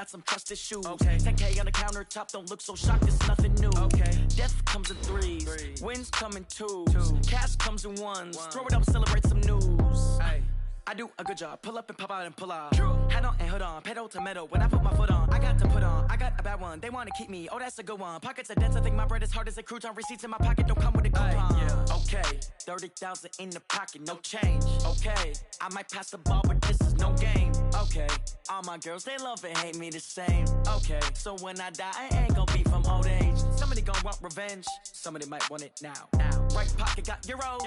got some trusted shoes. Okay. 10K on the countertop, don't look so shocked, it's nothing new. Okay. Death comes in threes. Wins come in twos. Cash comes in ones. Throw it up, celebrate some news. Ay. I do a good job. Pull up and pop out and pull out. Head on and hood on. Pedal to metal. When I put my foot on, I got to put on. I got a bad one. They want to keep me. Oh, that's a good one. Pockets are dense. I think my bread is hard as a crouton. Receipts in my pocket don't come with a coupon. Yeah. Okay. 30,000 in the pocket. No change. Okay. I might pass the ball, but this is no game. Okay. All my girls, they love and hate me the same. Okay. So when I die, I ain't gonna be from old age. Somebody gonna want revenge. Somebody might want it now. Right pocket got euros.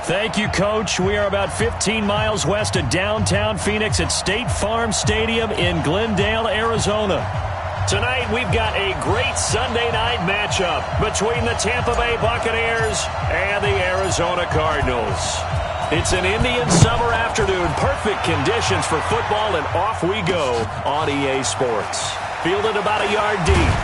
Thank you, Coach. We are about 15 miles west of downtown Phoenix at State Farm Stadium in Glendale, Arizona. Tonight, we've got a great Sunday night matchup between the Tampa Bay Buccaneers and the Arizona Cardinals. It's an Indian summer afternoon, perfect conditions for football, and off we go on EA Sports. Fielded about a yard deep.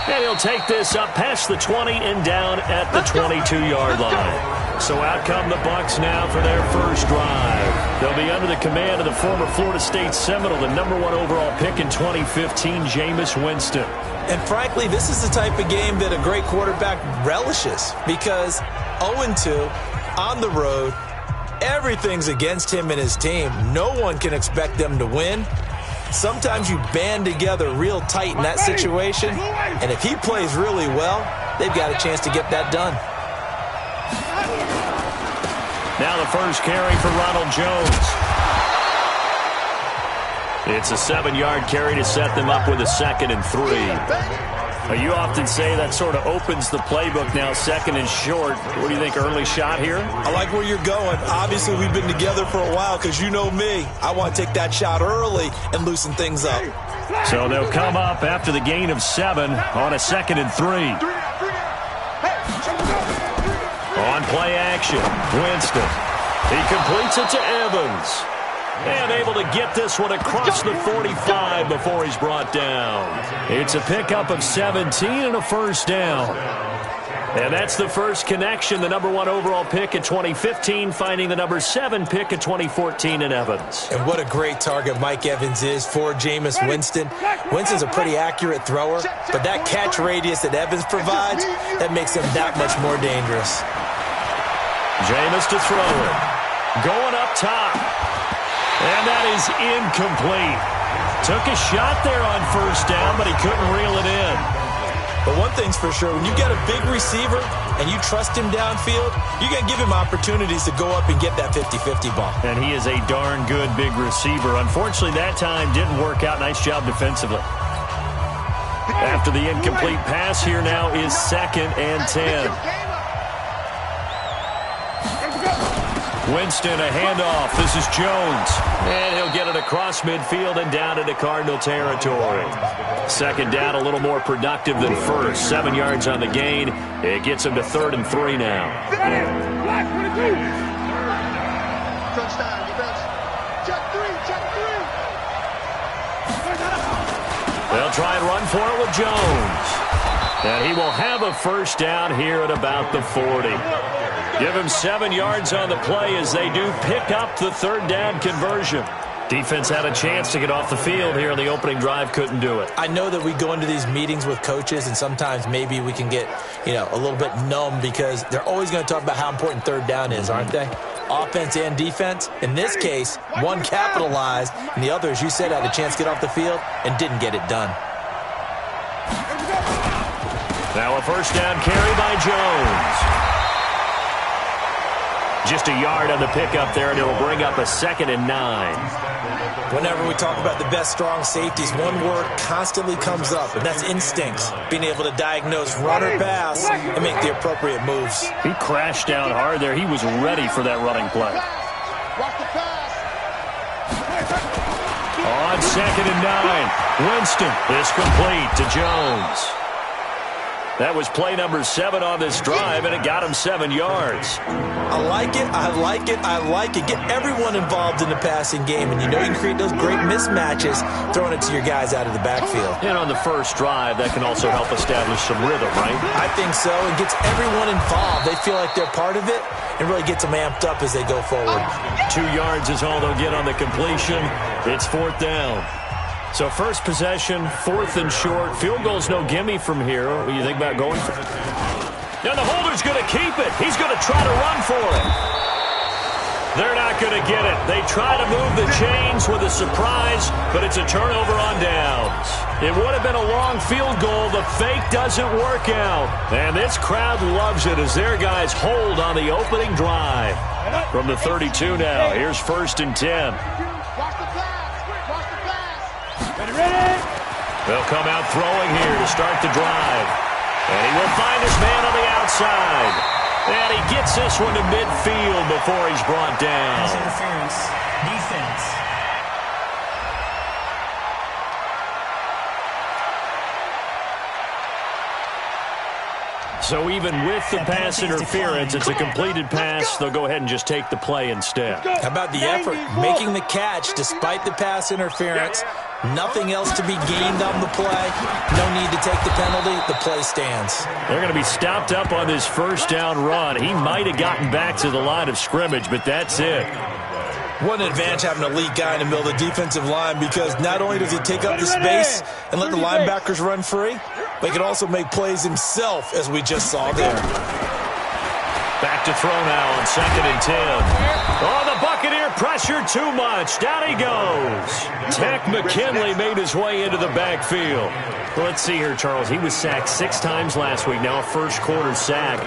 And he'll take this up past the 20 and down at the 22-yard line. So out come the Bucs now for their first drive. They'll be under the command of the former Florida State Seminole, the #1 overall pick in 2015, Jameis Winston. And frankly, this is the type of game that a great quarterback relishes because 0-2 on the road, everything's against him and his team. No one can expect them to win. Sometimes you band together real tight in that situation, and if he plays really well, they've got a chance to get that done. Now the first carry for Ronald Jones. It's a 7-yard carry to set them up with a 2nd and 3. You often say that sort of opens the playbook now, 2nd and short. What do you think, early shot here? I like where you're going. Obviously, we've been together for a while because you know me. I want to take that shot early and loosen things up. So they'll come up after the gain of 7 on a 2nd and 3. On play action, Winston. He completes it to Evans. And able to get this one across the 45 before he's brought down. It's a pickup of 17 and a first down. And that's the first connection, the #1 overall pick in 2015, finding the #7 pick in 2014 in Evans. And what a great target Mike Evans is for Jameis Winston. Winston's a pretty accurate thrower, but that catch radius that Evans provides, that makes him that much more dangerous. Jameis to throw it. Going up top. And that is incomplete. Took a shot there on first down, but he couldn't reel it in. But one thing's for sure, when you got a big receiver and you trust him downfield, you're going to give him opportunities to go up and get that 50-50 ball. And he is a darn good big receiver. Unfortunately, that time didn't work out. Nice job defensively. After the incomplete pass, here now is 2nd and 10. Winston, a handoff. This is Jones. And he'll get it across midfield and down into Cardinal territory. 2nd down, a little more productive than first. 7 yards on the gain. It gets him to 3rd and 3 now. They'll try and run for it with Jones. And he will have a first down here at about the 40. Give him 7 yards on the play as they do pick up the 3rd down conversion. Defense had a chance to get off the field here in the opening drive, couldn't do it. I know that we go into these meetings with coaches, and sometimes maybe we can get, a little bit numb because they're always going to talk about how important 3rd down is, aren't they? Offense and defense. In this case, one capitalized, and the other, as you said, had a chance to get off the field and didn't get it done. Now a first down carry by Jones. Just a yard on the pickup there, and it'll bring up a 2nd and 9. Whenever we talk about the best strong safeties, one word constantly comes up, and that's instincts. Being able to diagnose run or pass and make the appropriate moves. He crashed down hard there. He was ready for that running play. On 2nd and 9, Winston is complete to Jones. That was play number 7 on this drive, and it got him 7 yards. I like it, I like it, I like it. Get everyone involved in the passing game, and you know you can create those great mismatches throwing it to your guys out of the backfield. And on the first drive, that can also help establish some rhythm, right? I think so. It gets everyone involved. They feel like they're part of it, and really gets them amped up as they go forward. 2 yards is all they'll get on the completion. It's 4th down. So first possession, 4th and short. Field goal's no gimme from here. What do you think about going for it? Now the holder's going to keep it. He's going to try to run for it. They're not going to get it. They try to move the chains with a surprise, but it's a turnover on downs. It would have been a long field goal. The fake doesn't work out. And this crowd loves it as their guys hold on the opening drive. From the 32 now, here's 1st and 10. They'll come out throwing here to start the drive. And he will find his man on the outside. And he gets this one to midfield before he's brought down. Pass interference. Defense. So even with the pass interference, it's a completed pass. They'll go ahead and just take the play instead. How about the effort? Making the catch despite the pass interference. Nothing else to be gained on the play. No need to take the penalty. The play stands. They're going to be stopped up on this 1st down run. He might have gotten back to the line of scrimmage, but that's it. What an advantage having an elite guy in the middle of the defensive line, because not only does he take up the space and let the linebackers run free, but he can also make plays himself, as we just saw there. Back to throw now on 2nd and 10. Oh, the Buccaneer pressure too much. Down he goes. Tech McKinley made his way into the backfield. Well, let's see here, Charles. He was sacked 6 times last week. Now a first-quarter sack.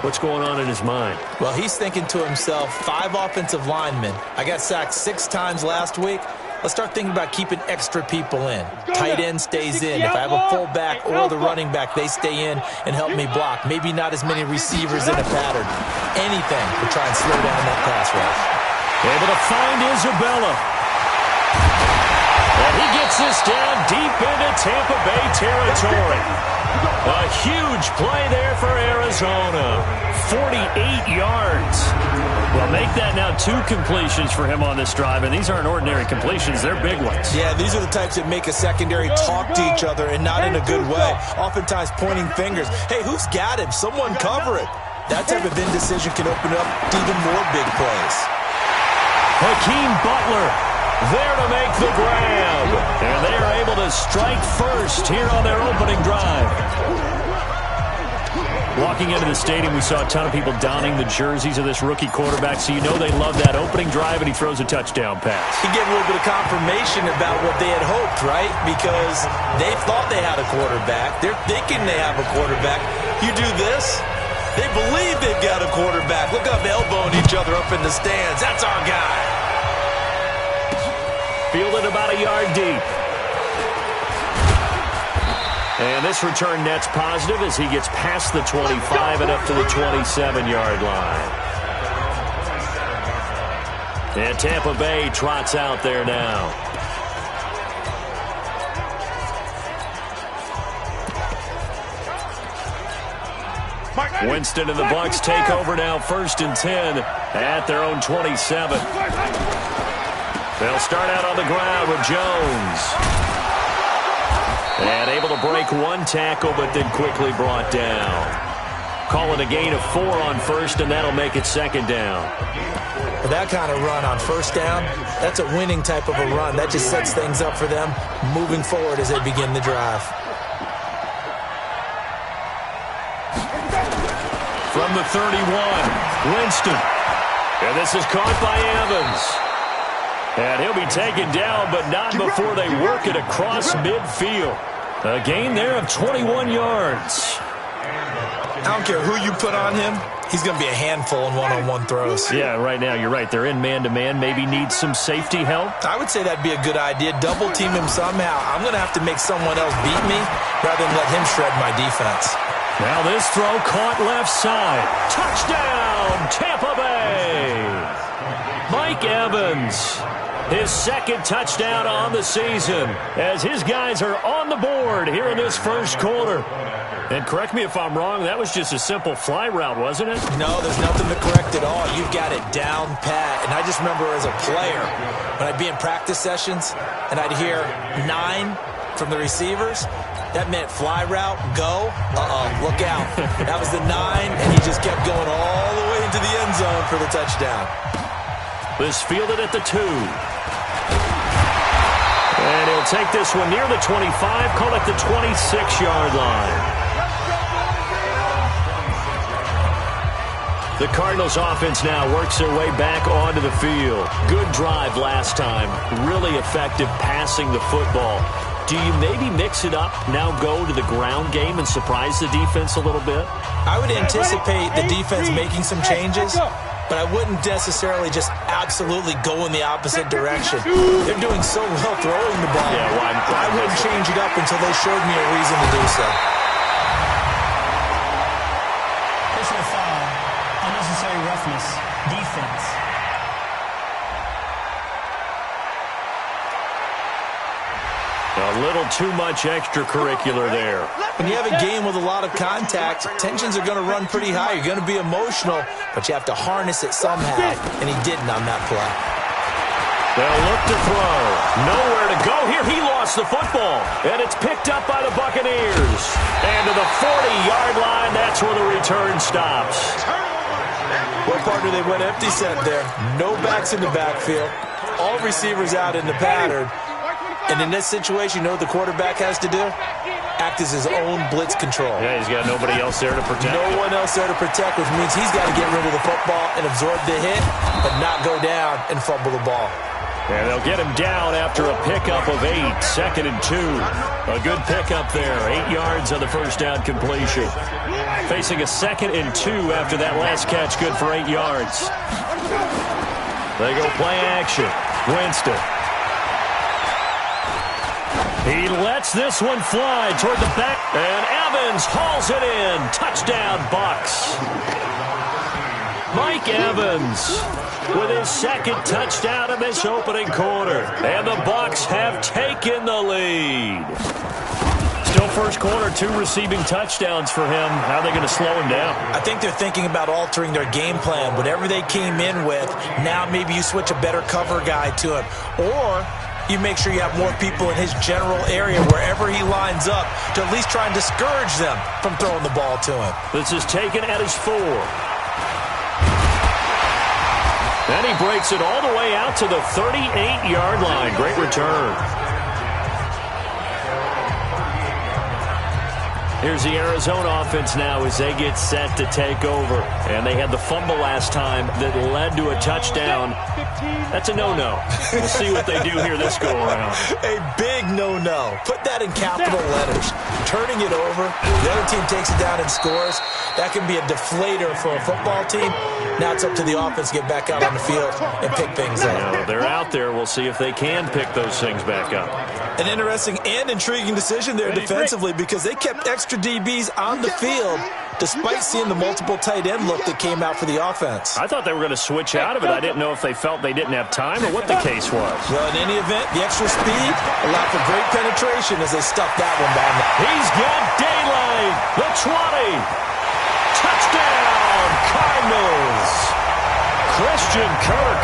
What's going on in his mind? Well, he's thinking to himself, 5 offensive linemen. I got sacked 6 times last week. Let's start thinking about keeping extra people in. Tight end stays in. If I have a fullback or the running back, they stay in and help me block. Maybe not as many receivers in a pattern. Anything to try and slow down that pass rush. Able to find Isabella. And he gets this down deep into Tampa Bay territory. A huge play there for Arizona. 48 yards. Well, make that now 2 completions for him on this drive, and these aren't ordinary completions. They're big ones. Yeah, these are the types that make a secondary talk to each other, and not in a good way. Oftentimes pointing fingers. Hey, who's got him? Someone cover it. That type of indecision can open up to even more big plays. Hakeem Butler there to make the grab. And they are able to strike first here on their opening drive. Walking into the stadium, we saw a ton of people donning the jerseys of this rookie quarterback, so you know they love that opening drive, and he throws a touchdown pass. He gave a little bit of confirmation about what they had hoped, right? Because they thought they had a quarterback. They're thinking they have a quarterback. You do this, they believe they've got a quarterback. Look up, elbowing each other up in the stands. That's our guy. Fielded about a yard deep. And this return net's positive as he gets past the 25 and up to the 27-yard line. And Tampa Bay trots out there now. Winston and the Bucs take over now, 1st and 10 at their own 27. They'll start out on the ground with Jones. And able to break 1 tackle, but then quickly brought down. Call it a gain of 4 on 1st, and that'll make it 2nd down. With that kind of run on 1st down, that's a winning type of a run. That just sets things up for them moving forward as they begin the drive. From the 31, Winston. And this is caught by Evans. And he'll be taken down, but not before they work it across midfield. A gain there of 21 yards. I don't care who you put on him. He's going to be a handful in one-on-one throws. Yeah, right now, you're right. They're in man-to-man. Maybe needs some safety help. I would say that'd be a good idea. Double team him somehow. I'm going to have to make someone else beat me rather than let him shred my defense. Now this throw caught left side. Touchdown, Tampa Bay. Mike Evans. His 2nd touchdown on the season as his guys are on the board here in this 1st quarter. And correct me if I'm wrong, that was just a simple fly route, wasn't it? No, there's nothing to correct at all. You've got it down pat. And I just remember as a player, when I'd be in practice sessions and I'd hear 9 from the receivers, that meant fly route, go, look out. That was the 9, and he just kept going all the way into the end zone for the touchdown. This fielded at the 2. And he'll take this one near the 25, call it the 26-yard line. The Cardinals offense now works their way back onto the field. Good drive last time. Really effective passing the football. Do you maybe mix it up, now go to the ground game and surprise the defense a little bit? I would anticipate the defense making some changes, but I wouldn't necessarily just absolutely go in the opposite direction. They're doing so well throwing the ball. Yeah, well, I wouldn't change it up until they showed me a reason to do so. Personal foul. Unnecessary roughness. Defense. A little too much extracurricular there. When you have a game with a lot of contact, tensions are going to run pretty high. You're going to be emotional, but you have to harness it somehow, and he didn't on that play. They'll look to throw. Nowhere to go here. He lost the football, and it's picked up by the Buccaneers. And to the 40-yard line, that's where the return stops. Well, partner, they went empty set there. No backs in the backfield. All receivers out in the pattern. And in this situation, you know what the quarterback has to do? Act as his own blitz control. Yeah, he's got nobody else there to protect. No one else there to protect, which means he's got to get rid of the football and absorb the hit, but not go down and fumble the ball. And they'll get him down after a pickup of 8, 2nd and 2. A good pickup there, 8 yards on the first down completion. Facing a 2nd and 2 after that last catch, good for 8 yards. They go play action. Winston. He lets this one fly toward the back, and Evans hauls it in. Touchdown, Bucs. Mike Evans with his 2nd touchdown in this opening quarter. And the Bucs have taken the lead. Still first quarter, 2 receiving touchdowns for him. How are they going to slow him down? I think they're thinking about altering their game plan. Whatever they came in with, now maybe you switch a better cover guy to him. Or you make sure you have more people in his general area wherever he lines up to at least try and discourage them from throwing the ball to him. This is taken at his 4. And he breaks it all the way out to the 38-yard line. Great return. Here's the Arizona offense now as they get set to take over. And they had the fumble last time that led to a touchdown. That's a no-no. We'll see what they do here this go-around. A big no-no. Put that in capital letters. Turning it over, the other team takes it down and scores. That can be a deflator for a football team. Now it's up to the offense to get back out on the field and pick things up. They're out there. We'll see if they can pick those things back up. An interesting and intriguing decision there defensively because they kept extra DBs on the field despite seeing the multiple tight end look that came out for the offense. I thought they were going to switch out of it. I didn't know if they felt they didn't have time or what the case was. Well, in any event, the extra speed allowed for great penetration as they stuffed that one down. He's got daylight. The 20. Touchdown, Cardinals. Christian Kirk,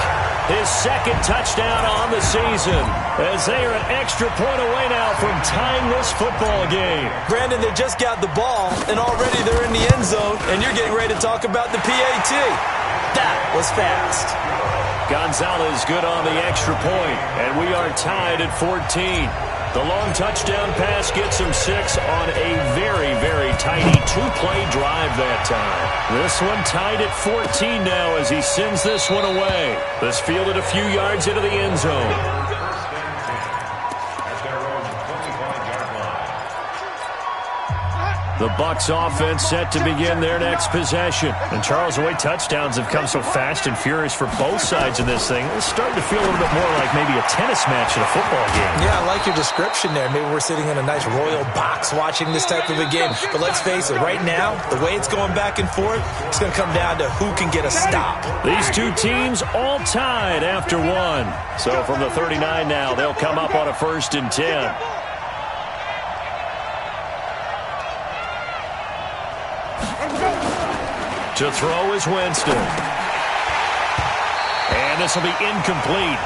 his 2nd touchdown on the season, as they are an extra point away now from tying this football game. Brandon, they just got the ball, and already they're in the end zone, and you're getting ready to talk about the PAT. That was fast. Gonzalez good on the extra point, and we are tied at 14. The long touchdown pass gets him 6 on a very, very tidy 2-play drive that time. This one tied at 14 now as he sends this one away. This fielded a few yards into the end zone. The Bucs offense set to begin their next possession. And Charles, the way touchdowns have come so fast and furious for both sides of this thing, it's starting to feel a little bit more like maybe a tennis match in a football game. Yeah, I like your description there. Maybe we're sitting in a nice royal box watching this type of a game. But let's face it, right now, the way it's going back and forth, it's going to come down to who can get a stop. These two teams all tied after 1. So from the 39 now, they'll come up on a 1st and 10. To throw is Winston. And this will be incomplete.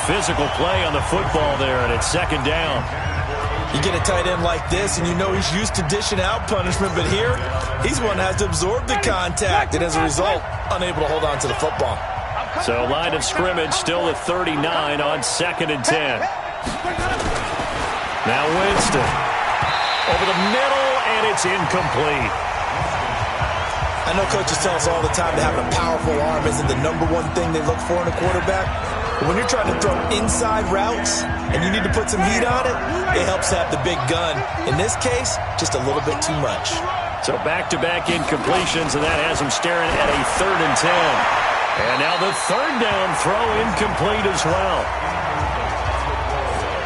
Physical play on the football there, and it's 2nd down. You get a tight end like this, and you know he's used to dishing out punishment, but here, he's one that has to absorb the contact, and as a result, unable to hold on to the football. So line of scrimmage still at 39 on 2nd and 10. Now Winston. Over the middle, and it's incomplete. I know coaches tell us all the time that having a powerful arm isn't the #1 thing they look for in a quarterback. But when you're trying to throw inside routes and you need to put some heat on it, it helps to have the big gun. In this case, just a little bit too much. So back-to-back incompletions, and that has him staring at a 3rd and 10. And now the 3rd down throw incomplete as well.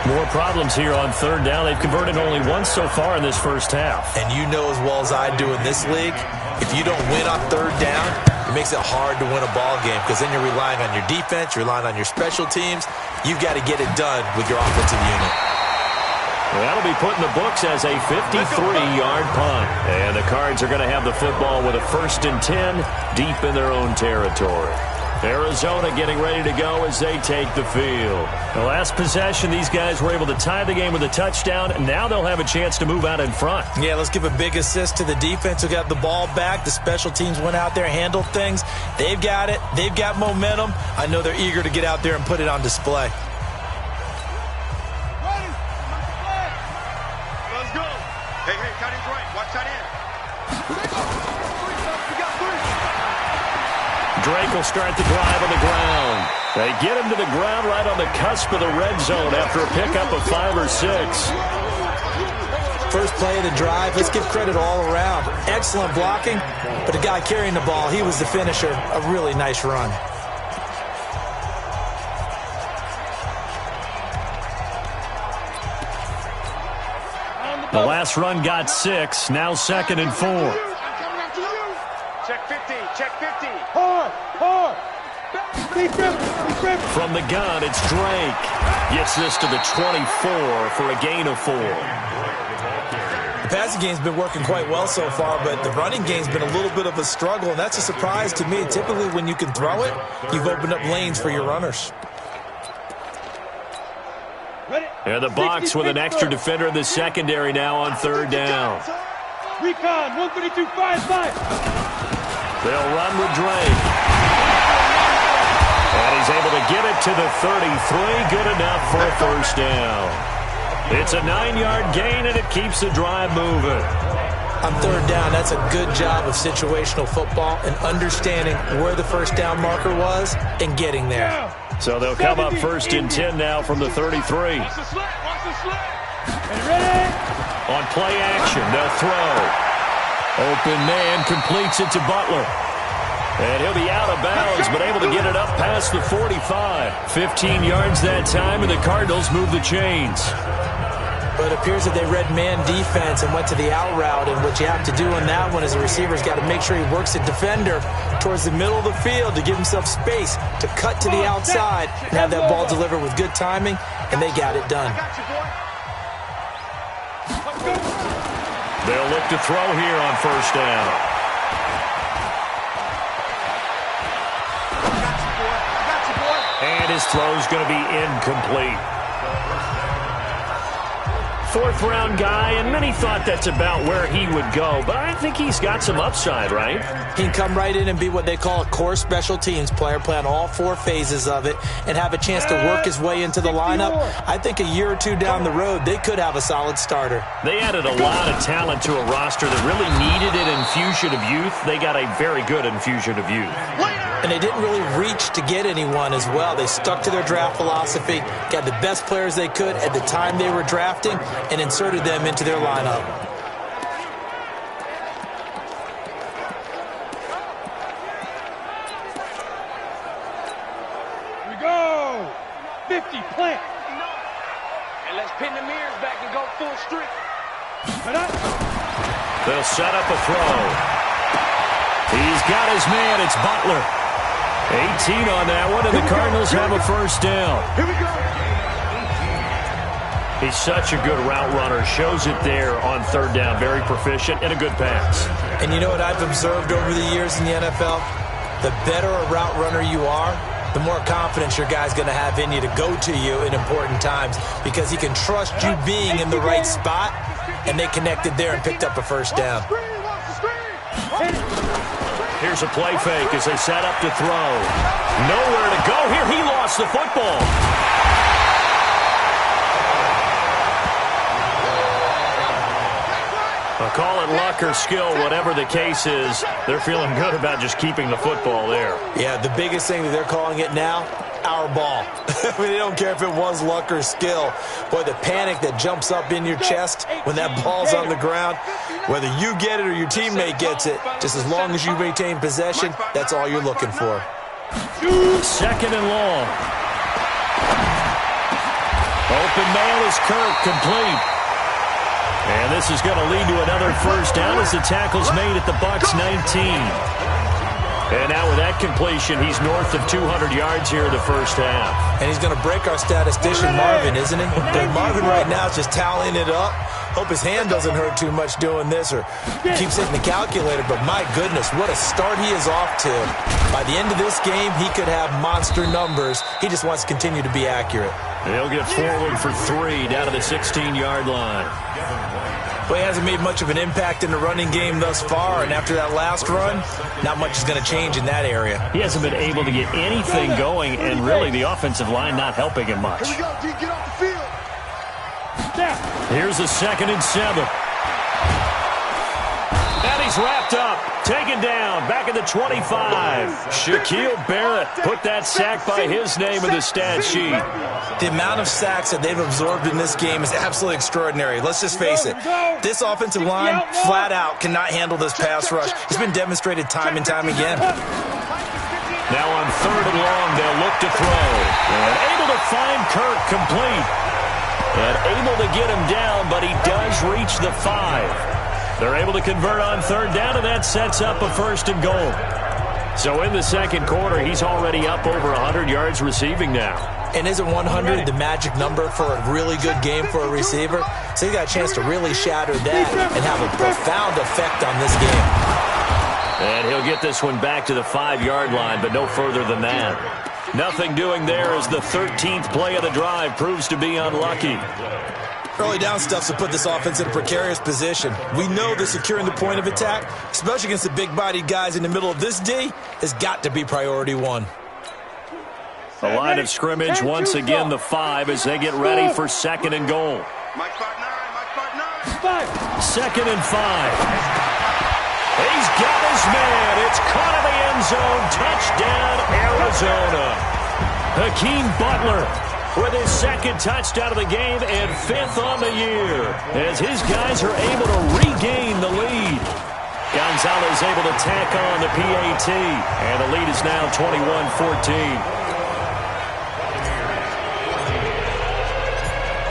More problems here on 3rd down. They've converted only once so far in this first half. And you know as well as I do in this league, if you don't win on 3rd down, it makes it hard to win a ball game because then you're relying on your defense, you're relying on your special teams. You've got to get it done with your offensive unit. Well, that'll be put in the books as a 53-yard punt. And the Cards are going to have the football with a 1st and 10 deep in their own territory. Arizona getting ready to go as they take the field. The last possession, these guys were able to tie the game with a touchdown, and now they'll have a chance to move out in front. Yeah, let's give a big assist to the defense who got the ball back. The special teams went out there, handled things. They've got it. They've got momentum. I know they're eager to get out there and put it on display. Let's go. Hey, tight end's right. Watch tight end. Drake will start the drive on the ground. They get him to the ground right on the cusp of the red zone after a pickup of 5 or 6. First play of the drive, let's give credit all around. Excellent blocking, but the guy carrying the ball, he was the finisher. A really nice run. The last run got 6, now 2nd and 4. Check 50, check 50. Hard. From the gun, it's Drake. Gets this to the 24 for a gain of 4. The passing game's been working quite well so far, but the running game's been a little bit of a struggle, and that's a surprise to me. Typically, when you can throw it, you've opened up lanes for your runners. And the box with an extra defender in the secondary now on 3rd down. Recon, 132-5. They'll run with Drake. And he's able to get it to the 33. Good enough for a 1st down. It's a 9-yard gain, and it keeps the drive moving. On 3rd down, that's a good job of situational football and understanding where the 1st down marker was and getting there. So they'll come up 1st and 10 now from the 33. Watch the slant. On play action, they'll throw. Open man completes it to Butler. And he'll be out of bounds, but able to get it up past the 45. 15 yards that time, and the Cardinals move the chains. But it appears that they read man defense and went to the out route, and what you have to do on that one is the receiver's got to make sure he works the defender towards the middle of the field to give himself space to cut to the outside and have that ball delivered with good timing, and they got it done. They'll look to throw here on 1st down. And his throw's going to be incomplete. 4th-round guy, and many thought that's about where he would go, but I think he's got some upside, right? He can come right in and be what they call a core special teams player, play on all 4 phases of it, and have a chance to work his way into the lineup. I think a year or 2 down the road, they could have a solid starter. They added a lot of talent to a roster that really needed an infusion of youth. They got a very good infusion of youth. And they didn't really reach to get anyone as well. They stuck to their draft philosophy, got the best players they could at the time they were drafting, and inserted them into their lineup. Here we go. 50, plant. And let's pin the mirrors back and go full streak. They'll set up a throw. He's got his man. It's Butler. 18 on that one, and the Cardinals have a 1st down. Here we go. He's such a good route runner. Shows it there on 3rd down. Very proficient and a good pass. And you know what I've observed over the years in the NFL? The better a route runner you are, the more confidence your guy's going to have in you to go to you in important times because he can trust you being in the right spot, and they connected there and picked up a first down. Here's a play fake as they set up to throw. Nowhere to go here. He lost the football. I'll call it luck or skill, whatever the case is. They're feeling good about just keeping the football there. Yeah, the biggest thing that they're calling it now, our ball. I mean, they don't care if it was luck or skill. Boy, the panic that jumps up in your chest when that ball's on the ground, whether you get it or your teammate gets it, just as long as you maintain possession, that's all you're looking for. Second and long. Open man is Kirk, complete. And this is going to lead to another first down as the tackle's made at the Bucs 19. And now with that completion, he's north of 200 yards here in the first half. And he's going to break our statistician Marvin, isn't he? But Marvin right now is just tallying it up. Hope his hand doesn't hurt too much doing this or keeps hitting the calculator. But my goodness, what a start he is off to. By the end of this game, he could have monster numbers. He just wants to continue to be accurate. He'll get forward for 3 down to the 16-yard line. Well, he hasn't made much of an impact in the running game thus far, and after that last run, not much is going to change in that area. He hasn't been able to get anything going, and really the offensive line not helping him much. Here we go, D, get off the field. Here's a 2nd and 7. And he's wrapped up, taken down, back at the 25. Shaquille Barrett put that sack by his name in the stat sheet. The amount of sacks that they've absorbed in this game is absolutely extraordinary. Let's just face it. This offensive line, flat out, cannot handle this pass rush. It's been demonstrated time and time again. Now on 3rd and long, they'll look to throw. And able to find Kirk, complete. And able to get him down, but he does reach the 5. They're able to convert on 3rd down, and that sets up a 1st and goal. So in the second quarter, he's already up over 100 yards receiving now. And isn't 100 the magic number for a really good game for a receiver? So he got a chance to really shatter that and have a profound effect on this game. And he'll get this one back to the 5-yard line, but no further than that. Nothing doing there as the 13th play of the drive proves to be unlucky. Early down stuff to put this offense in a precarious position. We know that securing the point of attack, especially against the big-bodied guys in the middle of this D, has got to be priority 1. The line of scrimmage once again the 5 as they get ready for 2nd and goal. 2nd and 5. He's got his man. It's caught in the end zone. Touchdown, Arizona. Hakeem Butler with his 2nd touchdown of the game and 5th on the year as his guys are able to regain the lead. Gonzalez able to tack on the PAT, and the lead is now 21-14.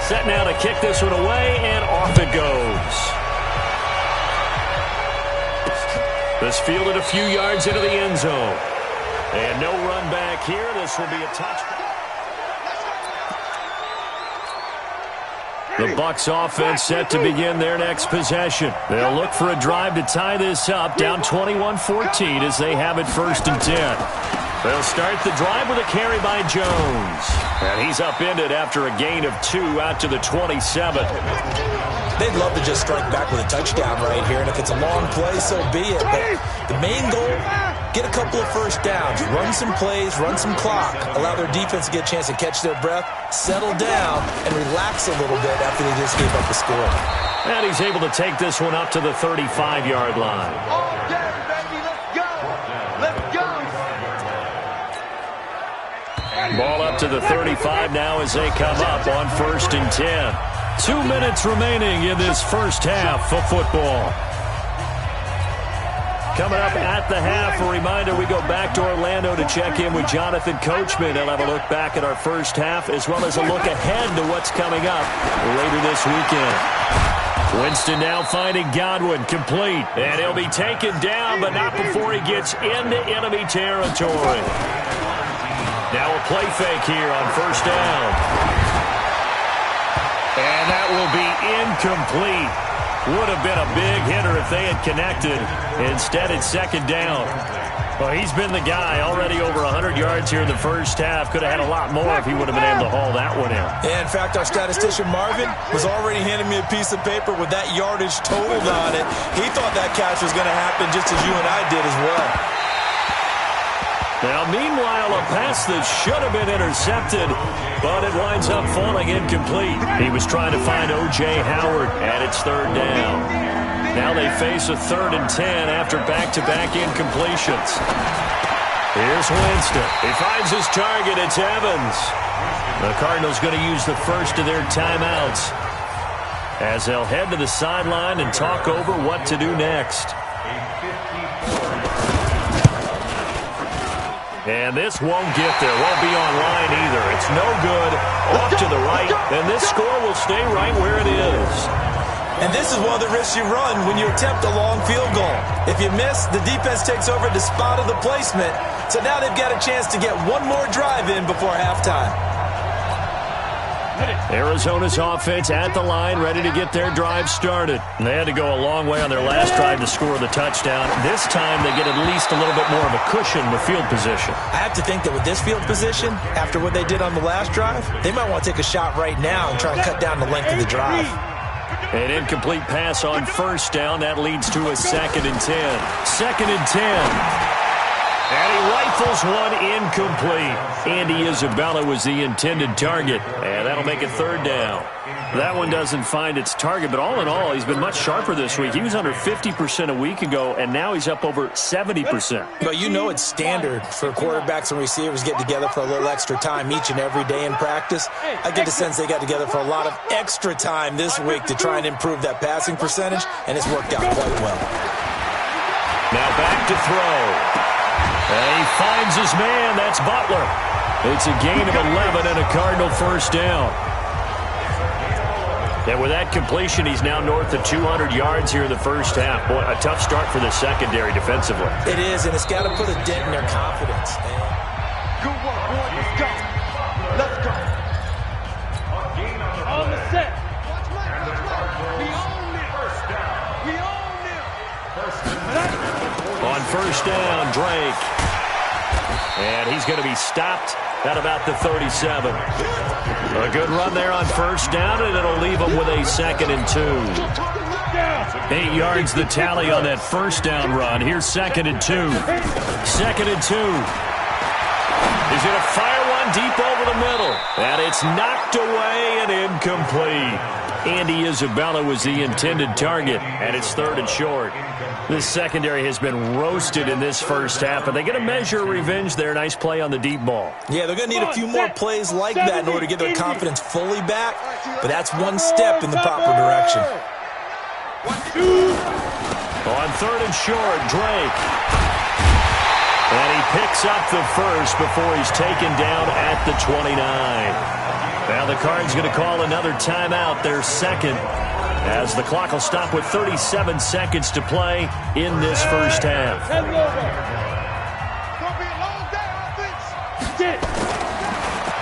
Set now to kick this one away, and off it goes. This fielded a few yards into the end zone. And no run back here. This will be a touchdown. The Bucs offense set to begin their next possession. They'll look for a drive to tie this up, down 21-14 as they have it 1st and 10. They'll start the drive with a carry by Jones. And he's upended after a gain of 2 out to the 27. They'd love to just strike back with a touchdown right here, and if it's a long play, so be it. But the main goal, get a couple of first downs, run some plays, run some clock, allow their defense to get a chance to catch their breath, settle down, and relax a little bit after they just gave up the score. And he's able to take this one up to the 35-yard line. All day, baby, let's go. Let's go. Ball up to the 35 now as they come up on 1st and 10. 2 minutes remaining in this first half of football. Coming up at the half, a reminder, we go back to Orlando to check in with Jonathan Coachman. He'll have a look back at our first half as well as a look ahead to what's coming up later this weekend. Winston now finding Godwin, complete. And he'll be taken down, but not before he gets into enemy territory. Now a play fake here on 1st down. And that will be incomplete. Would have been a big hitter if they had connected. Instead, it's second down. Well, he's been the guy, already over 100 yards here in the first half. Could have had a lot more if he would have been able to haul that one in. Yeah, in fact, our statistician Marvin was already handing me a piece of paper with that yardage totaled on it. He thought that catch was going to happen just as you and I did as well. Now, meanwhile, a pass that should have been intercepted, but it winds up falling incomplete. He was trying to find O.J. Howard, and it's third down. Now they face a 3rd and 10 after back-to-back incompletions. Here's Winston. He finds his target. It's Evans. The Cardinals going to use the first of their timeouts as they'll head to the sideline and talk over what to do next. And this won't get there. Won't be online either. It's no good. Off to the right. And this score will stay right where it is. And this is one of the risks you run when you attempt a long field goal. If you miss, the defense takes over the spot of the placement. So now they've got a chance to get one more drive in before halftime. Arizona's offense at the line, ready to get their drive started. And they had to go a long way on their last drive to score the touchdown. This time they get at least a little bit more of a cushion with field position. I have to think that with this field position, after what they did on the last drive, they might want to take a shot right now and try and cut down the length of the drive. An incomplete pass on first down. That leads to a 2nd and 10. 2nd and 10. And he rifles one incomplete. Andy Isabella was the intended target. And that'll make it 3rd down. That one doesn't find its target, but all in all, he's been much sharper this week. He was under 50% a week ago, and now he's up over 70%. But you know it's standard for quarterbacks and receivers to get together for a little extra time each and every day in practice. I get the sense they got together for a lot of extra time this week to try and improve that passing percentage, and it's worked out quite well. Now back to throw. And he finds his man. That's Butler. It's a gain of 11 and a Cardinal first down. And with that completion, he's now north of 200 yards here in the first half. Boy, a tough start for the secondary defensively. It is, and it's got to put a dent in their confidence. Good work, boy. Let's go. Let's go. On the set. We own it. We own it. On first down, Drake. And he's going to be stopped at about the 37. A good run there on first down, and it'll leave him with a 2nd and 2. 8 yards the tally on that first down run. Here's 2nd and 2. 2nd and 2. He's going to fire one deep over the middle. And it's knocked away and incomplete. Andy Isabella was the intended target, and it's 3rd and short. This secondary has been roasted in this first half, and they get a measure of revenge there. Nice play on the deep ball. Yeah, they're going to need a few more plays like that in order to get their confidence fully back, but that's one step in the proper direction. On 3rd and short, Drake. And he picks up the first before he's taken down at the 29. Now the Cards going to call another timeout, their second, as the clock will stop with 37 seconds to play in this first half.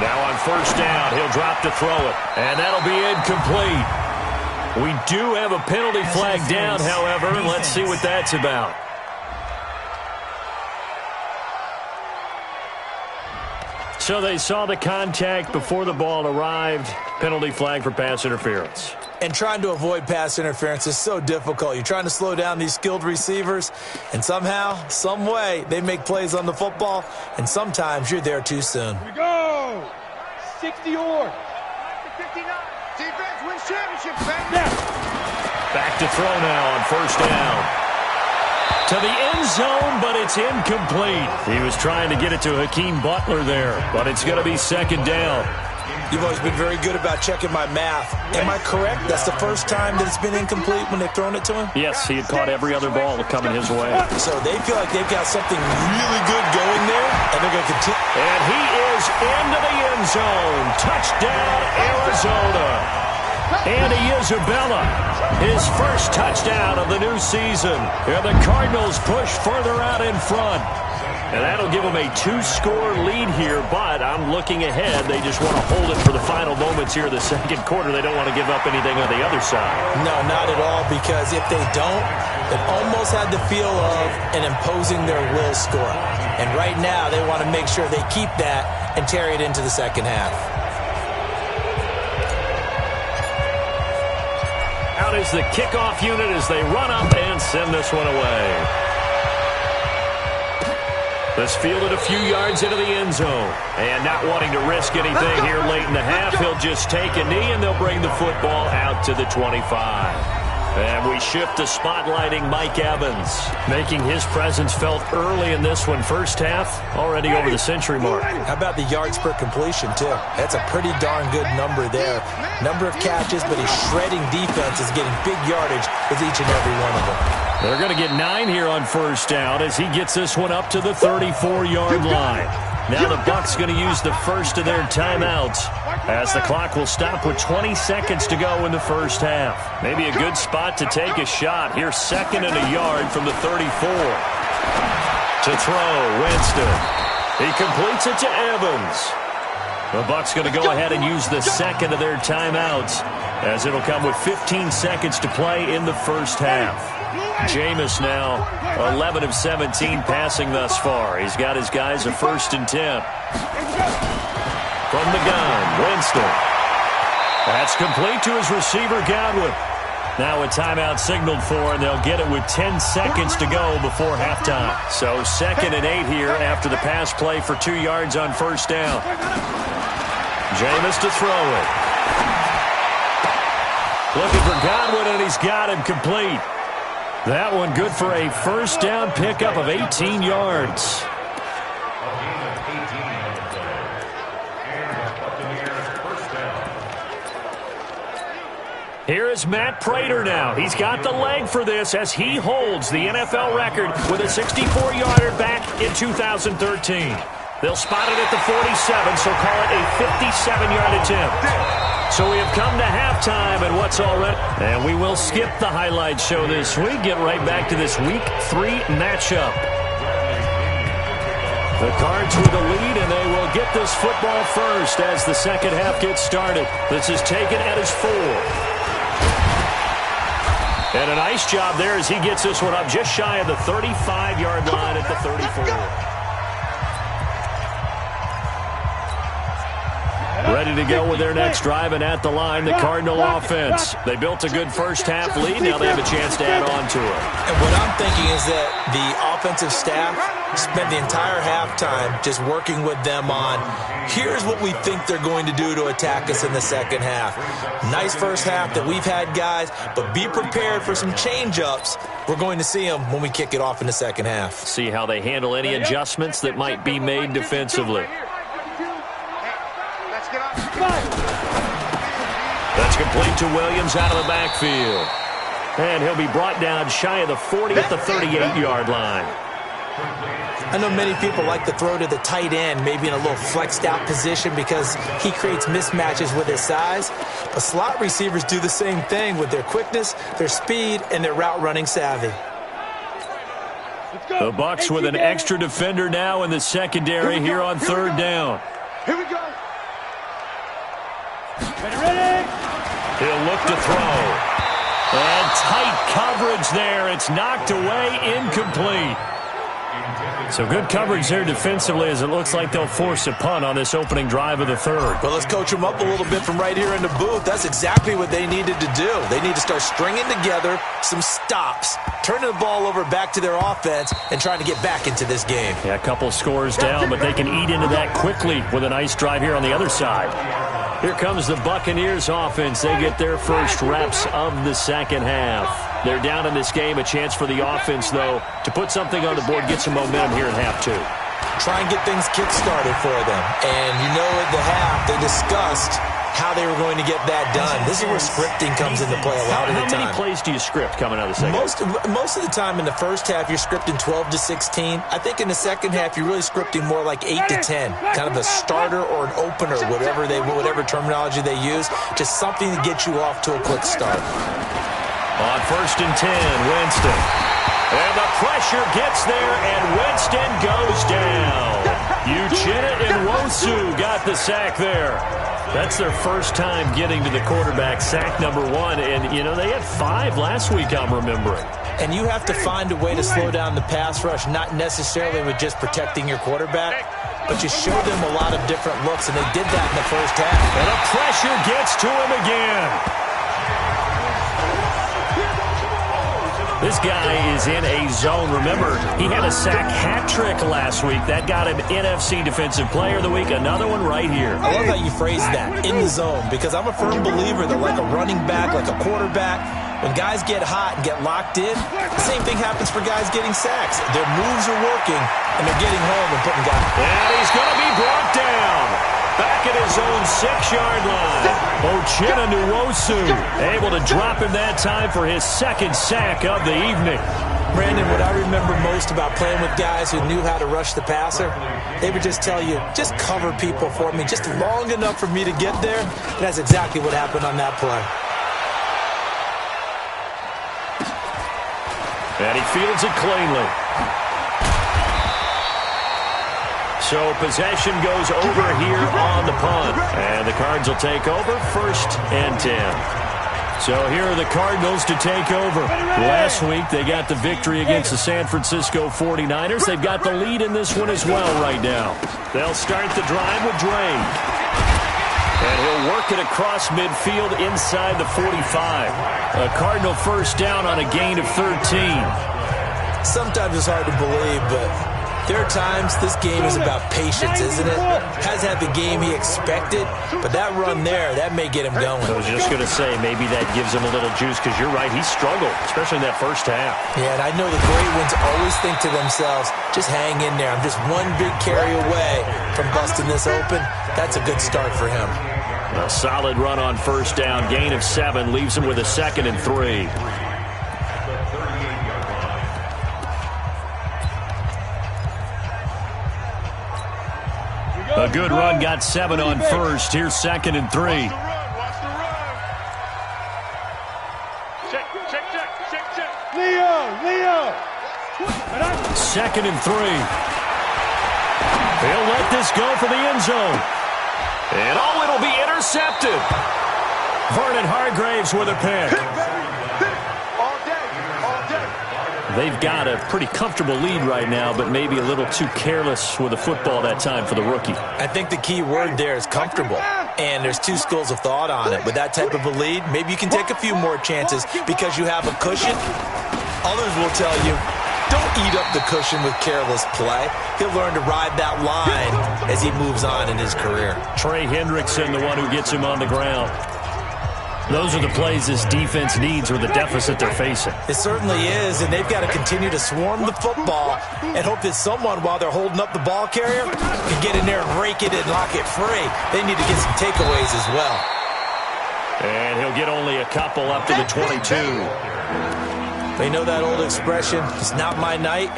Now on first down, he'll drop to throw it, and that'll be incomplete. We do have a penalty flag down, however. Let's see what that's about. So they saw the contact before the ball arrived. Penalty flag for pass interference. And trying to avoid pass interference is so difficult. You're trying to slow down these skilled receivers, and somehow, some way, they make plays on the football, and sometimes you're there too soon. Here we go. 60 or. Defense wins championships, baby. Back to throw now on first down. To the end zone, but it's incomplete. He was trying to get it to Hakeem Butler there, but it's going to be 2nd down. You've always been very good about checking my math. Am I correct? That's the first time that it's been incomplete when they've thrown it to him? Yes, he had caught every other ball coming his way. So they feel like they've got something really good going there, and they're going to continue. And he is into the end zone. Touchdown, Arizona. Andy Isabella, his first touchdown of the new season. And the Cardinals push further out in front. And that'll give them a 2-score lead here, but I'm looking ahead. They just want to hold it for the final moments here of the second quarter. They don't want to give up anything on the other side. No, not at all, because if they don't, it almost had the feel of an imposing their will score. And right now, they want to make sure they keep that and carry it into the second half. Out is the kickoff unit as they run up and send this one away. This fielded a few yards into the end zone. And not wanting to risk anything here late in the half, he'll just take a knee and they'll bring the football out to the 25. And we shift to spotlighting Mike Evans, making his presence felt early in this one. First half, already over the century mark. How about the yards per completion, too? That's a pretty darn good number there. Number of catches, but he's shredding defenses, getting big yardage with each and every one of them. They're going to get 9 here on first down as he gets this one up to the 34-yard line. Now the Bucs going to use the first of their timeouts as the clock will stop with 20 seconds to go in the first half. Maybe a good spot to take a shot. Here's 2nd and a yard from the 34. To throw, Winston. He completes it to Evans. The Bucs going to go ahead and use the second of their timeouts as it'll come with 15 seconds to play in the first half. Jameis now 11 of 17 passing thus far. He's got his guys a 1st and 10. From the gun, Winston. That's complete to his receiver, Godwin. Now a timeout signaled for, and they'll get it with 10 seconds to go before halftime. So 2nd and 8 here after the pass play for 2 yards on first down. Jameis to throw it. Looking for Godwin, and he's got him complete. That one good for a first down pickup of 18 yards. Here is Matt Prater now. He's got the leg for this as he holds the NFL record with a 64-yarder back in 2013. They'll spot it at the 47, so call it a 57-yard attempt. So we have come to halftime, and what's already... And we will skip the highlight show this week. Get right back to this Week 3 matchup. The Cards with the lead, and they will get this football first as the second half gets started. This is taken at his 4. And a nice job there as he gets this one up just shy of the 35-yard line at the 34. Ready to go with their next drive, and at the line, the Cardinal offense. They built a good first half lead. Now they have a chance to add on to it. And what I'm thinking is that the offensive staff spent the entire halftime just working with them on, here's what we think they're going to do to attack us in the second half. Nice first half that we've had, guys, but be prepared for some change-ups. We're going to see them when we kick it off in the second half. See how they handle any adjustments that might be made defensively. That's complete to Williams out of the backfield. And he'll be brought down shy of the 40 at the 38-yard line. I know many people like to throw to the tight end, maybe in a little flexed out position because he creates mismatches with his size. But slot receivers do the same thing with their quickness, their speed, and their route running savvy. The Bucs with an extra defender now in the secondary here on third down. Here we go. Ready? He'll look to throw. And tight coverage there. It's knocked away, incomplete. So good coverage there defensively as it looks like they'll force a punt on this opening drive of the third. Well, let's coach them up a little bit from right here in the booth. That's exactly what they needed to do. They need to start stringing together some stops, turning the ball over back to their offense, and trying to get back into this game. Yeah, a couple scores down, but they can eat into that quickly with a nice drive here on the other side. Here comes the Buccaneers offense. They get their first reps of the second half. They're down in this game. A chance for the offense, though, to put something on the board, get some momentum here in half two. Try and get things kick-started for them. And you know at the half, they discussed how they were going to get that done. This is where scripting comes into play a lot of the time. How many plays do you script coming out of the second half? Most of the time in the first half, you're scripting 12 to 16. I think in the second half, you're really scripting more like 8 to 10. Kind of a starter or an opener, whatever terminology they use. Just something to get you off to a quick start. On 1st and 10, Winston. And the pressure gets there, and Winston goes down. Uchenna Nwosu got the sack there. That's their first time getting to the quarterback, sack number 1. And, you know, they had 5 last week, I'm remembering. And you have to find a way to slow down the pass rush, not necessarily with just protecting your quarterback, but you show them a lot of different looks, and they did that in the first half. And the pressure gets to him again. This guy is in a zone. Remember, he had a sack hat trick last week. That got him NFC Defensive Player of the Week. Another one right here. I love how you phrase that, in the zone, because I'm a firm believer that like a running back, like a quarterback, when guys get hot and get locked in, the same thing happens for guys getting sacks. Their moves are working, and they're getting home and putting guys. And he's going to be brought down. Back at his own 6-yard line. Uchenna Nwosu able to drop him that time for his second sack of the evening. Brandon, what I remember most about playing with guys who knew how to rush the passer, they would just tell you, just cover people for me, just long enough for me to get there. And that's exactly what happened on that play. And he fields it cleanly. So possession goes over here on the punt. And the Cards will take over, 1st and 10. So here are the Cardinals to take over. Last week they got the victory against the San Francisco 49ers. They've got the lead in this one as well right now. They'll start the drive with Drake. And he'll work it across midfield inside the 45. A Cardinal first down on a gain of 13. Sometimes it's hard to believe, but there are times this game is about patience, isn't it? Has had the game he expected, but that run there, that may get him going. I was just going to say, maybe that gives him a little juice, because you're right, he struggled, especially in that first half. Yeah, and I know the great ones always think to themselves, just hang in there. I'm just one big carry away from busting this open. That's a good start for him. A solid run on first down, gain of 7, leaves him with a 2nd and 3. A good run, got 7 on first. Here's 2nd and 3. Watch the run. Check. Leo. 2nd and 3. He'll let this go for the end zone. And it'll be intercepted. Vernon Hargraves with a pick. All day. They've got a pretty comfortable lead right now, but maybe a little too careless with the football that time for the rookie. I think the key word there is comfortable. And there's 2 schools of thought on it. With that type of a lead, maybe you can take a few more chances because you have a cushion. Others will tell you, don't eat up the cushion with careless play. He'll learn to ride that line as he moves on in his career. Trey Hendrickson, the one who gets him on the ground. Those are the plays this defense needs with the deficit they're facing. It certainly is, and they've got to continue to swarm the football and hope that someone, while they're holding up the ball carrier, can get in there and rake it and lock it free. They need to get some takeaways as well. And he'll get only a couple up to the 22. They know that old expression, it's not my night.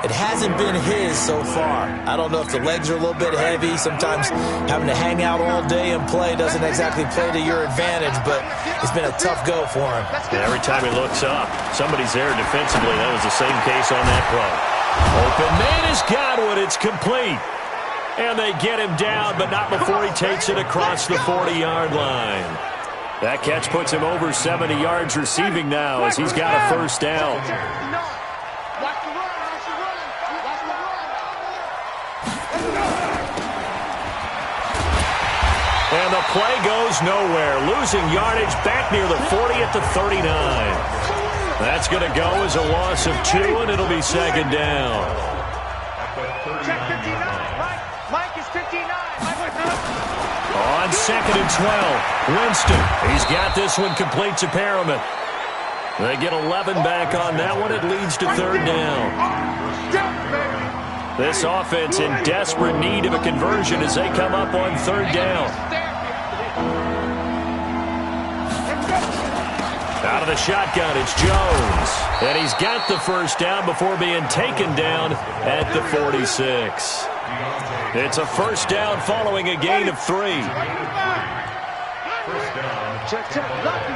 It hasn't been his so far. I don't know if the legs are a little bit heavy. Sometimes having to hang out all day and play doesn't exactly play to your advantage, but it's been a tough go for him. And every time he looks up, somebody's there defensively. That was the same case on that play. Open man is Godwin. It's complete. And they get him down, but not before he takes it across the 40-yard line. That catch puts him over 70 yards receiving now as he's got a first down. And the play goes nowhere. Losing yardage back near the 40 at the 39. That's going to go as a loss of 2, and it'll be 2nd down. Check 59. Mike is 59. On 2nd and 12, Winston. He's got this one complete to Perriman. They get 11 back on that one. It leads to 3rd down. This offense in desperate need of a conversion as they come up on 3rd down. Out of the shotgun, it's Jones. And he's got the first down before being taken down at the 46. It's a first down following a gain of 3. Check. Lucky.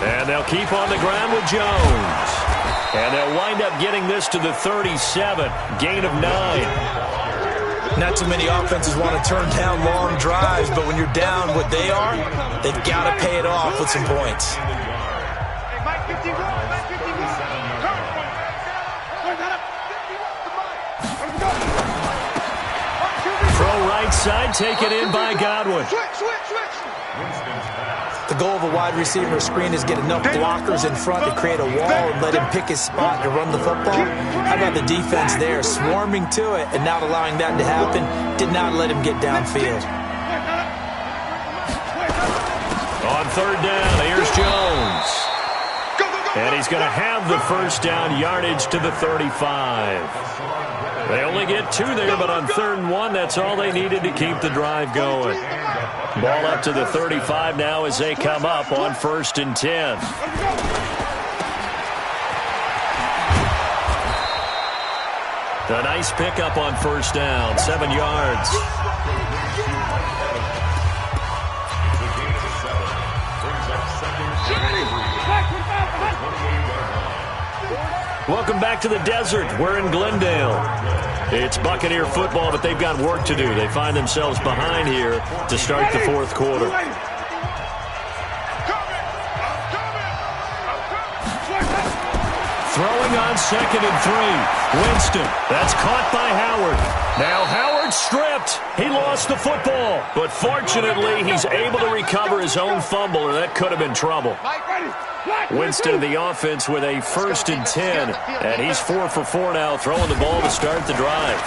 And they'll keep on the ground with Jones. And they'll wind up getting this to the 37, gain of 9. Not too many offenses want to turn down long drives, but when you're down what they are, they've got to pay it off with some points. Throw right side, taken in by Godwin. The goal of a wide receiver screen is get enough blockers in front to create a wall and let him pick his spot to run the football. How about the defense there, swarming to it and not allowing that to happen? Did not let him get downfield. On third down, here's Jones. And he's going to have the first down, yardage to the 35. They only get 2 there, but on 3rd and 1, that's all they needed to keep the drive going. Ball up to the 35 now as they come up on 1st and 10. A nice pickup on 1st down, 7 yards. Welcome back to the desert. We're in Glendale. It's Buccaneer football, but they've got work to do. They find themselves behind here to start the 4th quarter. Throwing on 2nd and 3. Winston. That's caught by Howard. Now Howard stripped. He lost the football. But fortunately, he's able to recover his own fumble, or that could have been trouble. Winston, the offense, with a 1st and 10. And he's 4 for 4 now, throwing the ball to start the drive.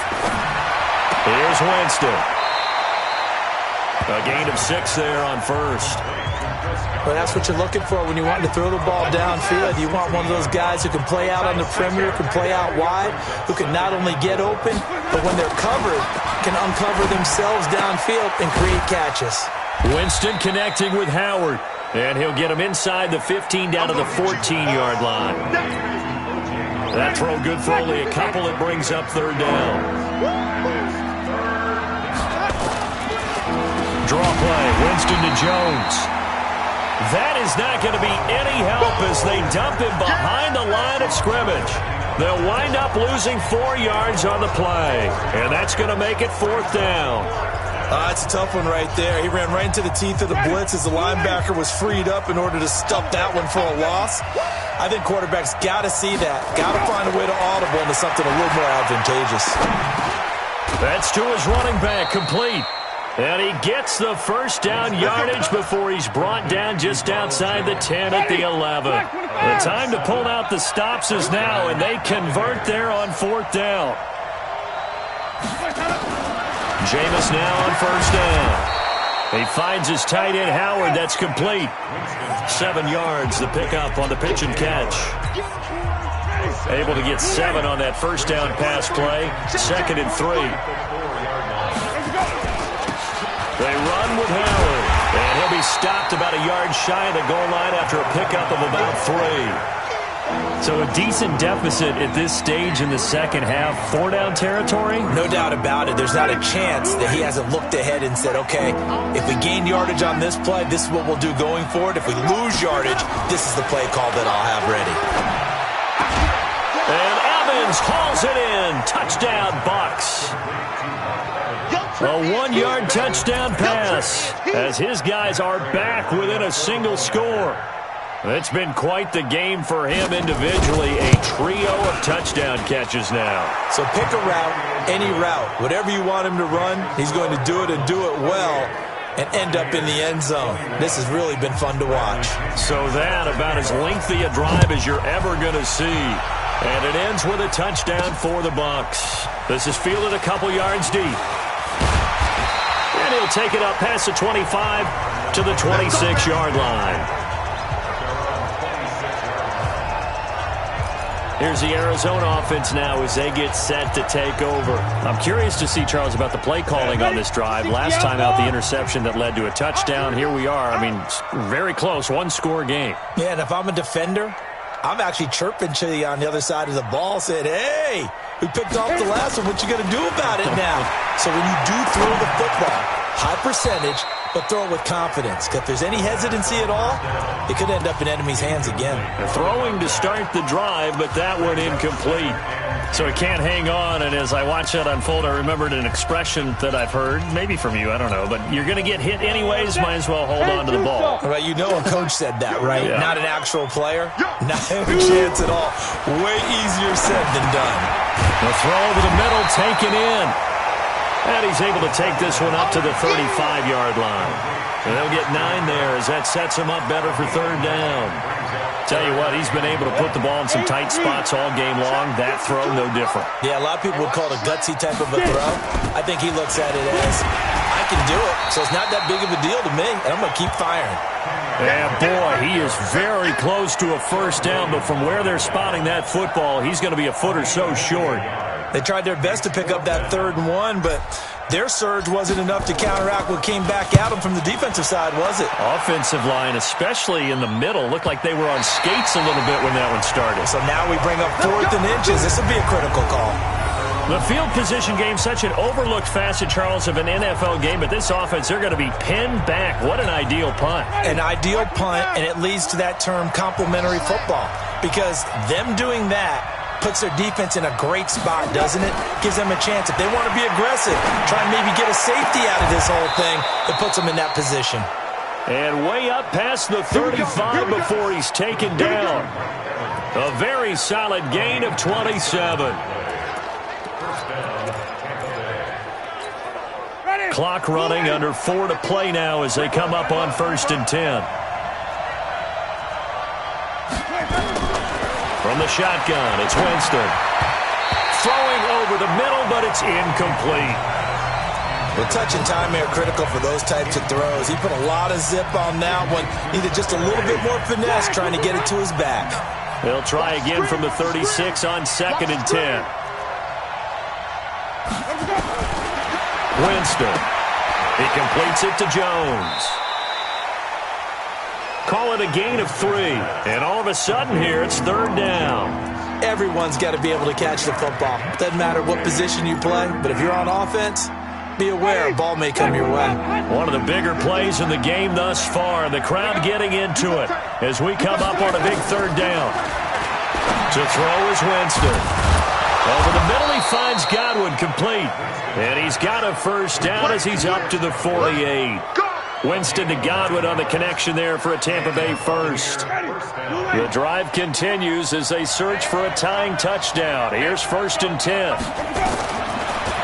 Here's Winston. A gain of 6 there on 1st. Well, that's what you're looking for when you want to throw the ball downfield. You want one of those guys who can play out on the perimeter, can play out wide, who can not only get open, but when they're covered, can uncover themselves downfield and create catches. Winston connecting with Howard. And he'll get him inside the 15 down to the 14-yard line. That throw good for only a couple. It brings up 3rd down. Draw play. Winston to Jones. That is not going to be any help as they dump him behind the line of scrimmage. They'll wind up losing 4 yards on the play. And that's going to make it 4th down. It's a tough one right there. He ran right into the teeth of the blitz as the linebacker was freed up in order to stuff that one for a loss. I think quarterbacks got to see that. Got to find a way to audible into something a little more advantageous. That's to his running back, complete. And he gets the first down yardage before he's brought down just outside the 10 at the 11. The time to pull out the stops is now, and they convert there on 4th down. Jameis now on 1st down. He finds his tight end, Howard. That's complete. 7 yards, the pickup on the pitch and catch. Able to get 7 on that 1st down pass play. 2nd and 3. They run with Howard, and he'll be stopped about a yard shy of the goal line after a pickup of about 3. So a decent deficit at this stage in the second half. 4-down territory? No doubt about it. There's not a chance that he hasn't looked ahead and said, okay, if we gain yardage on this play, this is what we'll do going forward. If we lose yardage, this is the play call that I'll have ready. And Evans hauls it in. Touchdown, Bucs. A 1-yard touchdown pass as his guys are back within a single score. It's been quite the game for him individually. A trio of touchdown catches now. So pick a route, any route. Whatever you want him to run, he's going to do it and do it well and end up in the end zone. This has really been fun to watch. So that about as lengthy a drive as you're ever going to see. And it ends with a touchdown for the Bucs. This is fielded a couple yards deep. And he'll take it up past the 25 to the 26-yard line. Here's the Arizona offense now as they get set to take over. I'm curious to see, Charles, about the play calling on this drive. Last time out, the interception that led to a touchdown. Here we are. I mean, very close, one-score game. Yeah, and if I'm a defender, I'm actually chirping to you on the other side of the ball, saying, hey, we picked off the last one. What you going to do about it now? So when you do throw the football, high percentage, but throw it with confidence. If there's any hesitancy at all, it could end up in enemy's hands again. Throwing to start the drive, but that one incomplete. So he can't hang on, and as I watch that unfold, I remembered an expression that I've heard, maybe from you, I don't know, but you're going to get hit anyways, might as well hold on to the ball. Right, you know a coach said that, right? Yeah. Not an actual player. Not a chance at all. Way easier said than done. The throw over the middle, taken in. And he's able to take this one up to the 35-yard line. And they'll get 9 there as that sets him up better for third down. Tell you what, he's been able to put the ball in some tight spots all game long. That throw, no different. Yeah, a lot of people would call it a gutsy type of a throw. I think he looks at it as, I can do it, so it's not that big of a deal to me, and I'm going to keep firing. And boy, he is very close to a first down, but from where they're spotting that football, he's going to be a foot or so short. They tried their best to pick up that 3rd and 1, but their surge wasn't enough to counteract what came back at them from the defensive side, was it? Offensive line, especially in the middle, looked like they were on skates a little bit when that one started. So now we bring up 4th and inches. This will be a critical call. The field position game, such an overlooked facet, Charles, of an NFL game, but this offense, they're going to be pinned back. What an ideal punt. An ideal punt, and it leads to that term complementary football, because them doing that puts their defense in a great spot, doesn't it? Gives them a chance. If they want to be aggressive, try and maybe get a safety out of this whole thing, it puts them in that position. And way up past the 35 before he's taken down. A very solid gain of 27. Clock running, under 4 to play now as they come up on 1st and 10. From the shotgun, it's Winston. Throwing over the middle, but it's incomplete. Well, touch and time are critical for those types of throws. He put a lot of zip on that one. Needed just a little bit more finesse trying to get it to his back. They'll try again from the 36 on 2nd and 10. Winston. He completes it to Jones. Call it a gain of 3. And all of a sudden here, it's 3rd down. Everyone's got to be able to catch the football. Doesn't matter what position you play, but if you're on offense, be aware a ball may come your way. One of the bigger plays in the game thus far. The crowd getting into it as we come up on a big 3rd down. To throw is Winston. Over the middle, he finds Godwin complete. And he's got a first down as he's up to the 48. Winston to Godwin on the connection there for a Tampa Bay first. The drive continues as they search for a tying touchdown. Here's 1st and 10.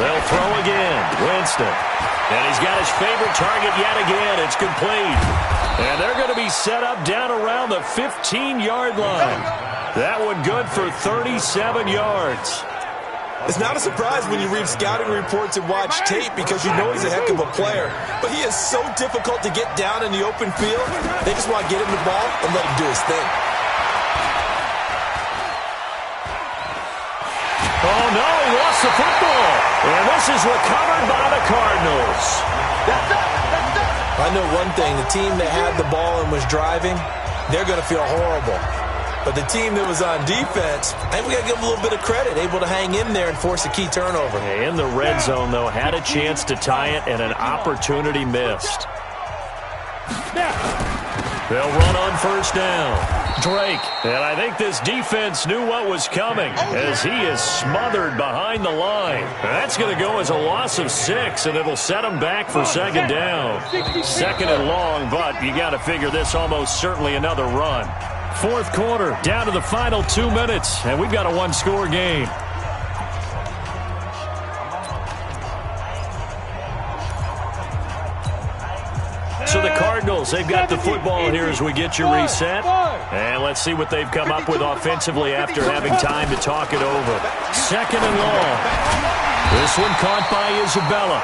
They'll throw again. Winston. And he's got his favorite target yet again. It's complete. And they're going to be set up down around the 15-yard line. That one good for 37 yards. It's not a surprise when you read scouting reports and watch tape because you know he's a heck of a player. But he is so difficult to get down in the open field. They just want to get him the ball and let him do his thing. Oh, no, he lost the football. And this is recovered by the Cardinals. I know one thing. The team that had the ball and was driving, they're going to feel horrible. But the team that was on defense, I think we got to give them a little bit of credit, able to hang in there and force a key turnover. In the red zone, though, had a chance to tie it and an opportunity missed. They'll run on 1st down. Drake, and I think this defense knew what was coming as he is smothered behind the line. That's going to go as a loss of 6, and it'll set him back for 2nd down. 2nd and long, but you got to figure this almost certainly another run. 4th quarter, down to the final 2 minutes, and we've got a 1-score game. So the Cardinals, they've got the football here as we get you reset. And let's see what they've come up with offensively after having time to talk it over. 2nd and long. This one caught by Isabella.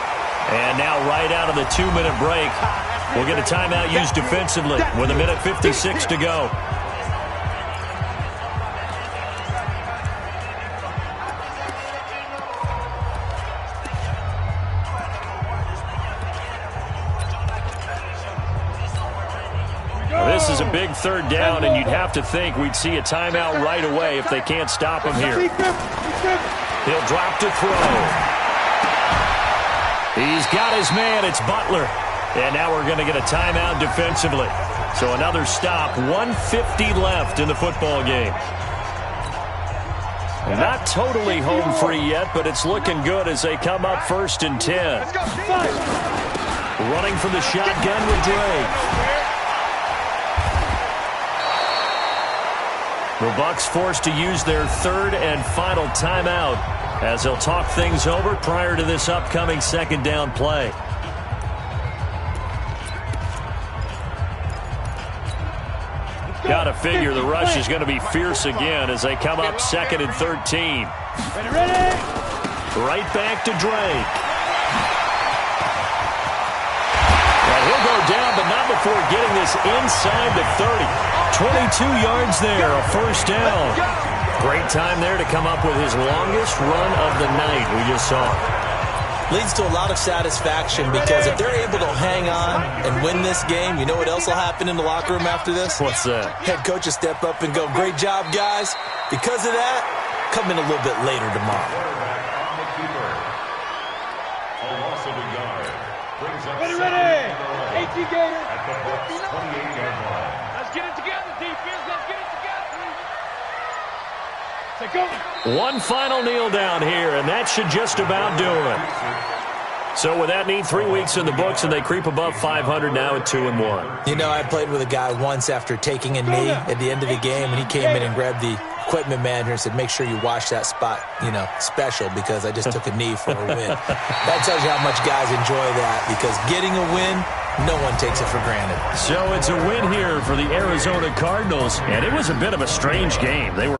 And now right out of the 2-minute break, we'll get a timeout used defensively with 1:56 to go. This is a big 3rd down, and you'd have to think we'd see a timeout right away if they can't stop him here. He'll drop to throw. He's got his man. It's Butler. And now we're going to get a timeout defensively. So another stop. 1:50 left in the football game. Not totally home free yet, but it's looking good as they come up 1st and 10. Running from the shotgun with Drake. The Bucs forced to use their 3rd and final timeout as they'll talk things over prior to this upcoming 2nd down play. Got to figure the rush is going to be fierce again as they come up 2nd and 13. Right back to Drake. And he'll go down, but not before getting this inside the 30. 22 yards there, a 1st down. Great time there to come up with his longest run of the night we just saw. Leads to a lot of satisfaction because if they're able to hang on and win this game, you know what else will happen in the locker room after this? What's that? Head coach will step up and go, great job, guys. Because of that, come in a little bit later tomorrow. Ready. 18 Gator. Let's get it together, defense. Let's get it together. Say go. One final kneel down here, and that should just about do it. So with that neat 3 weeks in the books, and they creep above 500 now at 2-1. You know, I played with a guy once after taking a knee at the end of the game, and he came in and grabbed the equipment manager and said, make sure you wash that spot, special, because I just took a knee for a win. That tells you how much guys enjoy that, because getting a win, no one takes it for granted. So it's a win here for the Arizona Cardinals, and it was a bit of a strange game. They were